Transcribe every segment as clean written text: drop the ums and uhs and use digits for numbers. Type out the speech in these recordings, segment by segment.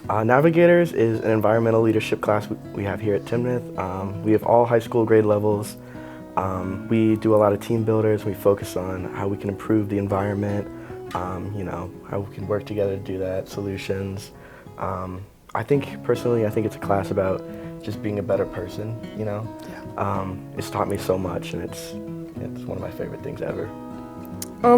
Navigators is an environmental leadership class we have here at Timnath. We have all high school grade levels. We do a lot of team builders. We focus on how we can improve the environment, how we can work together to do that, solutions. Personally, I think it's a class about just being a better person, It's taught me so much, and it's one of my favorite things ever.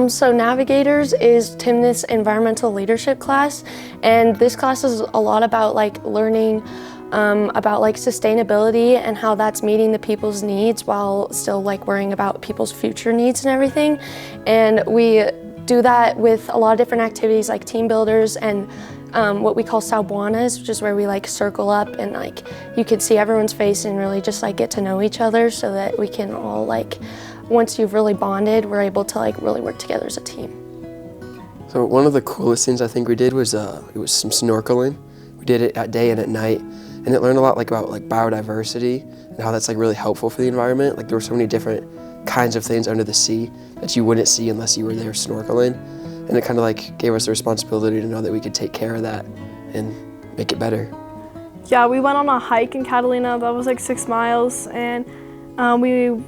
So Navigators is Timnath's environmental leadership class, and this class is a lot about learning about sustainability and how that's meeting the people's needs while still worrying about people's future needs and everything. And we do that with a lot of different activities like team builders and what we call salbuanas, which is where we circle up and you can see everyone's face and really just get to know each other, so that we can all once you've really bonded, we're able to really work together as a team. So one of the coolest things I think we did was it was some snorkeling. We did it at day and at night, and it learned a lot about biodiversity and how that's really helpful for the environment. There were so many different kinds of things under the sea that you wouldn't see unless you were there snorkeling, and it kind of gave us the responsibility to know that we could take care of that and make it better. Yeah, we went on a hike in Catalina that was 6 miles, and we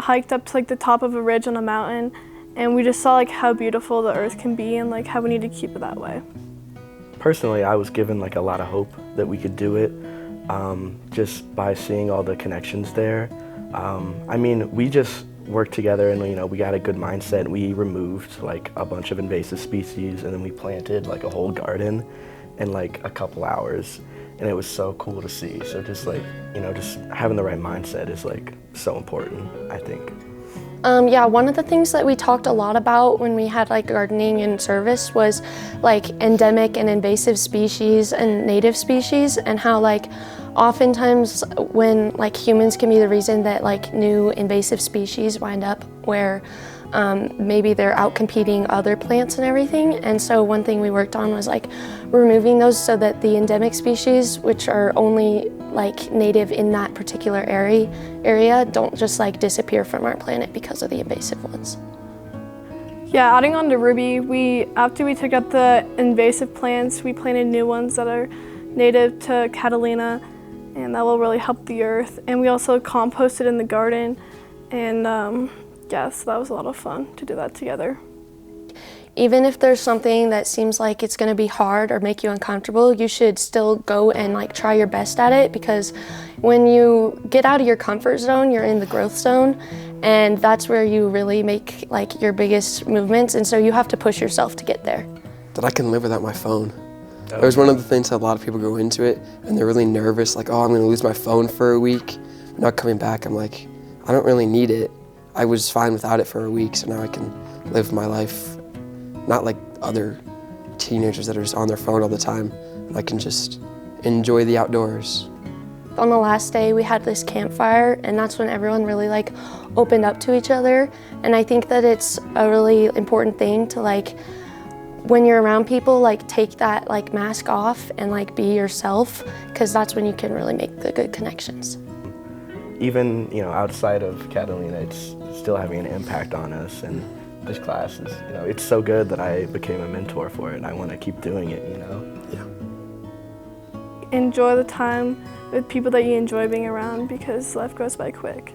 hiked up to the top of a ridge on a mountain, and we just saw how beautiful the earth can be and how we need to keep it that way. Personally, I was given a lot of hope that we could do it, just by seeing all the connections there. We just worked together, and we got a good mindset. We removed a bunch of invasive species, and then we planted a whole garden in a couple hours, and it was so cool to see. So just just having the right mindset is so important, I think. Yeah, one of the things that we talked a lot about when we had gardening in service was endemic and invasive species and native species, and how oftentimes when humans can be the reason that new invasive species wind up where maybe they're out competing other plants and everything. And so one thing we worked on was removing those so that the endemic species, which are only native in that particular area, don't just disappear from our planet because of the invasive ones. Yeah, adding on to Ruby, after we took out the invasive plants, we planted new ones that are native to Catalina, and that will really help the earth. And we also composted in the garden, and so that was a lot of fun to do that together. Even if there's something that seems like it's going to be hard or make you uncomfortable, you should still go and try your best at it, because when you get out of your comfort zone, you're in the growth zone, and that's where you really make your biggest movements, and so you have to push yourself to get there. That I can live without my phone. It was one of the things that a lot of people go into it and they're really nervous, oh, I'm going to lose my phone for a week. I'm not coming back. I'm I don't really need it. I was fine without it for a week, so now I can live my life not like other teenagers that are just on their phone all the time. I can just enjoy the outdoors. On the last day, we had this campfire, and that's when everyone really opened up to each other. And I think that it's a really important thing to when you're around people, take that mask off and be yourself, because that's when you can really make the good connections. Even outside of Catalina, it's still having an impact on us, and this class is it's so good that I became a mentor for it, and I want to keep doing it. Yeah. Enjoy the time with people that you enjoy being around, because life goes by quick.